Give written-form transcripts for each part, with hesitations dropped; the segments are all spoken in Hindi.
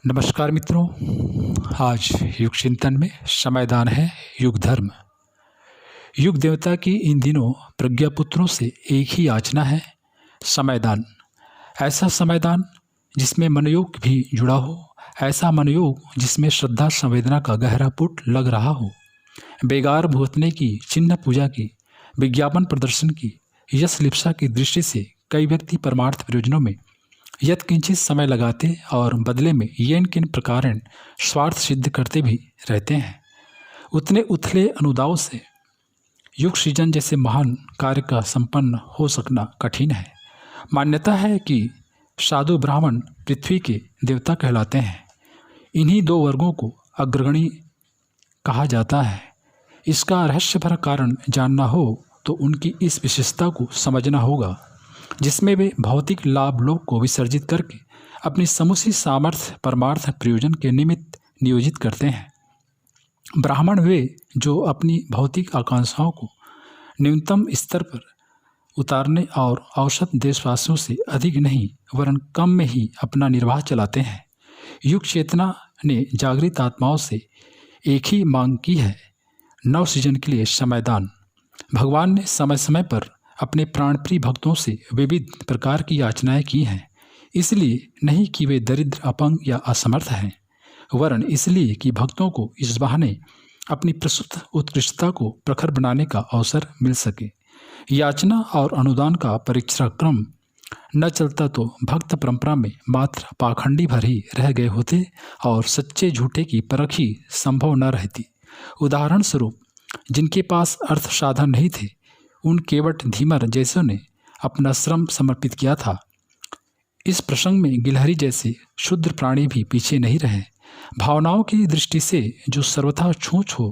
नमस्कार मित्रों। आज युग चिंतन में समयदान है युग धर्म। युग देवता की इन दिनों प्रज्ञापुत्रों से एक ही याचना है, समयदान। ऐसा समयदान जिसमें मनयोग भी जुड़ा हो, ऐसा मनयोग जिसमें श्रद्धा संवेदना का गहरा पुट लग रहा हो। बेगार भुगतने की, चिन्ह पूजा की, विज्ञापन प्रदर्शन की, यश लिप्सा की दृष्टि से कई व्यक्ति परमार्थ प्रयोजनों में यत्किंचित समय लगाते और बदले में येन किन प्रकारेण स्वार्थ सिद्ध करते भी रहते हैं। उतने उथले अनुदाव से युग सृजन जैसे महान कार्य का संपन्न हो सकना कठिन है। मान्यता है कि साधु ब्राह्मण पृथ्वी के देवता कहलाते हैं। इन्हीं दो वर्गों को अग्रगणी कहा जाता है। इसका रहस्यभरा कारण जानना हो तो उनकी इस विशेषता को समझना होगा, जिसमें वे भौतिक लाभ लोभ को विसर्जित करके अपनी समुची सामर्थ्य परमार्थ प्रयोजन के निमित्त नियोजित करते हैं। ब्राह्मण वे जो अपनी भौतिक आकांक्षाओं को न्यूनतम स्तर पर उतारने और औसत देशवासियों से अधिक नहीं वरन कम में ही अपना निर्वाह चलाते हैं। युग चेतना ने जागृत आत्माओं से एक ही मांग की है, नव सृजन के लिए समयदान। भगवान ने समय समय पर अपने प्राणप्रिय भक्तों से विविध प्रकार की याचनाएं की हैं, इसलिए नहीं कि वे दरिद्र, अपंग या असमर्थ हैं, वरन इसलिए कि भक्तों को इस बहाने अपनी प्रस्तुत उत्कृष्टता को प्रखर बनाने का अवसर मिल सके। याचना और अनुदान का परीक्षा क्रम न चलता तो भक्त परंपरा में मात्र पाखंडी भर ही रह गए होते और सच्चे झूठे की परख ही संभव न रहती। उदाहरण स्वरूप, जिनके पास अर्थ साधन नहीं थे, उन केवट धीमर जैसों ने अपना श्रम समर्पित किया था। इस प्रसंग में गिलहरी जैसे शुद्र प्राणी भी पीछे नहीं रहे। भावनाओं की दृष्टि से जो सर्वथा छूछ हो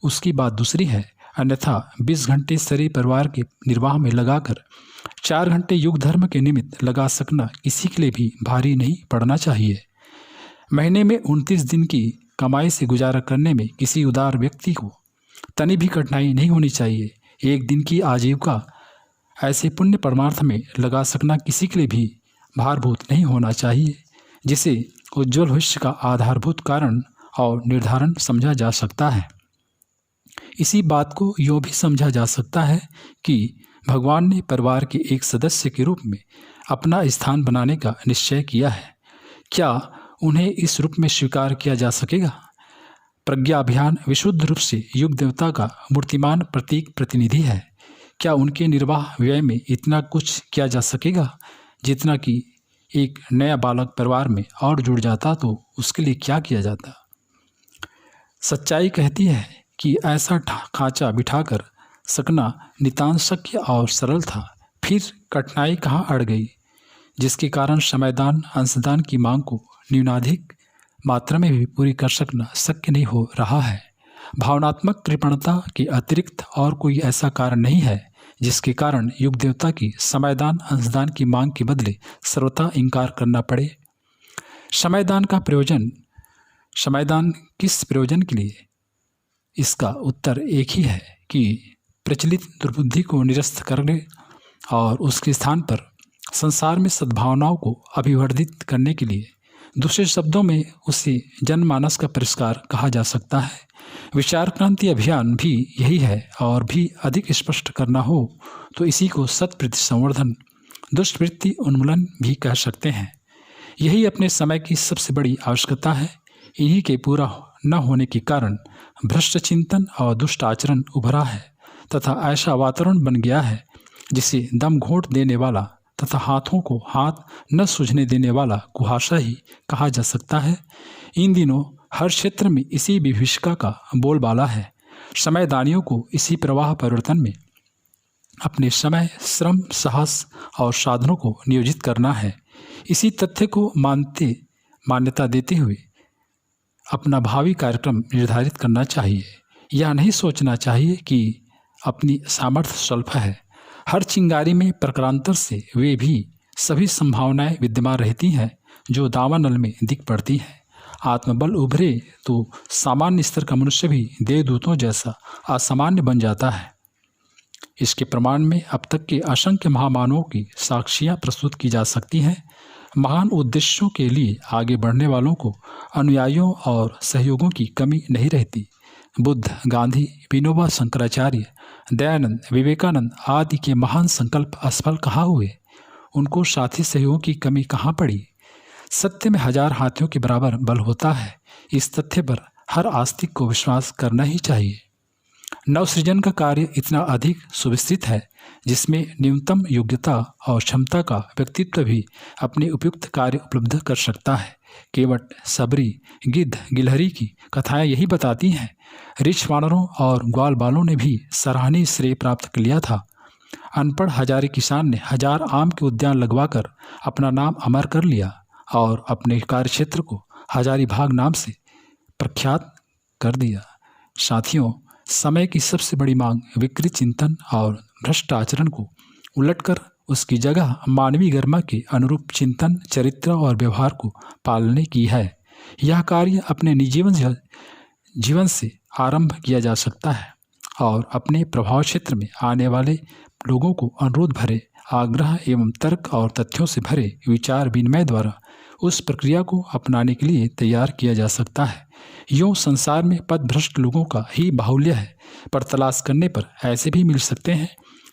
उसकी बात दूसरी है, अन्यथा 20 घंटे शरीर परिवार के निर्वाह में लगाकर 4 घंटे युग धर्म के निमित्त लगा सकना किसी के लिए भी भारी नहीं पड़ना चाहिए। महीने में 29 दिन की कमाई से गुजारा करने में किसी उदार व्यक्ति को तनी भी कठिनाई नहीं होनी चाहिए। एक दिन की आजीविका ऐसे पुण्य परमार्थ में लगा सकना किसी के लिए भी भारभूत नहीं होना चाहिए, जिसे उज्ज्वल भविष्य का आधारभूत कारण और निर्धारण समझा जा सकता है। इसी बात को यूँ भी समझा जा सकता है कि भगवान ने परिवार के एक सदस्य के रूप में अपना स्थान बनाने का निश्चय किया है। क्या उन्हें इस रूप में स्वीकार किया जा सकेगा? प्रज्ञा अभियान विशुद्ध रूप से युग देवता का मूर्तिमान प्रतीक प्रतिनिधि है। क्या उनके निर्वाह व्यय में इतना कुछ किया जा सकेगा जितना कि एक नया बालक परिवार में और जुड़ जाता तो उसके लिए क्या किया जाता? सच्चाई कहती है कि ऐसा खांचा बिठाकर सकना नितांत शक्य और सरल था। फिर कठिनाई कहाँ अड़ गई, जिसके कारण समयदान अंशदान की मांग को न्यूनाधिक मात्रा में भी पूरी कर सकना शक्य नहीं हो रहा है। भावनात्मक कृपणता के अतिरिक्त और कोई ऐसा कारण नहीं है जिसके कारण युग देवता की समयदान अंशदान की मांग के बदले सर्वथा इनकार करना पड़े। समयदान का प्रयोजन, समयदान किस प्रयोजन के लिए? इसका उत्तर एक ही है कि प्रचलित दुर्बुद्धि को निरस्त करने और उसके स्थान पर संसार में सद्भावनाओं को अभिवर्धित करने के लिए। दूसरे शब्दों में उसे जनमानस का परिष्कार कहा जा सकता है। विचार क्रांति अभियान भी यही है, और भी अधिक स्पष्ट करना हो तो इसी को सत्प्रति संवर्धन, दुष्टवृत्ति उन्मूलन भी कह सकते हैं। यही अपने समय की सबसे बड़ी आवश्यकता है। इन्हीं के पूरा न होने के कारण भ्रष्ट चिंतन और दुष्ट आचरण उभरा है तथा ऐसा वातावरण बन गया है जिसे दम घोंट देने वाला तथा हाथों को हाथ न सूझने देने वाला कुहासा ही कहा जा सकता है। इन दिनों हर क्षेत्र में इसी विभीषिका का बोलबाला है। समयदानियों को इसी प्रवाह परिवर्तन में अपने समय, श्रम, साहस और साधनों को नियोजित करना है। इसी तथ्य को मान्यता देते हुए अपना भावी कार्यक्रम निर्धारित करना चाहिए। यह नहीं सोचना चाहिए कि अपनी सामर्थ्य स्वल्प है। हर चिंगारी में प्रकारांतर से वे भी सभी संभावनाएं विद्यमान रहती हैं जो दावानल में दिख पड़ती हैं। आत्मबल उभरे तो सामान्य स्तर का मनुष्य भी देवदूतों जैसा असामान्य बन जाता है। इसके प्रमाण में अब तक के असंख्य महामानवों की साक्षियाँ प्रस्तुत की जा सकती हैं। महान उद्देश्यों के लिए आगे बढ़ने वालों को अनुयायियों और सहयोगों की कमी नहीं रहती। बुद्ध, गांधी, विनोबा शंकराचार्य, दयानंद, विवेकानंद आदि के महान संकल्प असफल कहाँ हुए? उनको साथी सहयोगों की कमी कहाँ पड़ी? सत्य में 1000 हाथियों के बराबर बल होता है। इस तथ्य पर हर आस्तिक को विश्वास करना ही चाहिए। नवसृजन का कार्य इतना अधिक सुविस्तृत है जिसमें न्यूनतम योग्यता और क्षमता का व्यक्तित्व भी अपने उपयुक्त कार्य उपलब्ध कर सकता है। केवट, सबरी, गिद्ध, गिलहरी की कथाएं यही बताती हैं। ऋछ वानरों और ग्वाल बालों ने भी सराहनीय श्रेय प्राप्त कर लिया था। अनपढ़ हजारी किसान ने 1000 आम के उद्यान लगवाकर अपना नाम अमर कर लिया और अपने कार्यक्षेत्र को हजारीबाग नाम से प्रख्यात कर दिया। साथियों, समय की सबसे बड़ी मांग विकृत चिंतन और भ्रष्ट आचरण को उलटकर उसकी जगह मानवीय गरिमा के अनुरूप चिंतन, चरित्र और व्यवहार को पालने की है। यह कार्य अपने निजी जीवन से आरंभ किया जा सकता है और अपने प्रभाव क्षेत्र में आने वाले लोगों को अनुरोध भरे आग्रह एवं तर्क और तथ्यों से भरे विचार विनिमय द्वारा उस प्रक्रिया को अपनाने के लिए तैयार किया जा सकता है। यूँ संसार में पथभ्रष्ट लोगों का ही बाहुल्य है, पर तलाश करने पर ऐसे भी मिल सकते हैं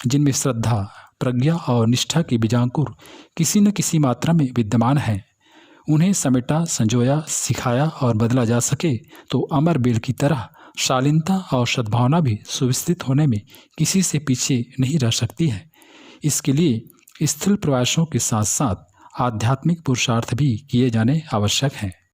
जिनमें श्रद्धा, प्रज्ञा और निष्ठा के बीजांकुर किसी न किसी मात्रा में विद्यमान हैं। उन्हें समेटा, संजोया, सिखाया और बदला जा सके तो अमर बेल की तरह शालीनता और सद्भावना भी सुविस्तृत होने में किसी से पीछे नहीं रह सकती है। इसके लिए स्थूल प्रयासों के साथ साथ आध्यात्मिक पुरुषार्थ भी किए जाने आवश्यक हैं।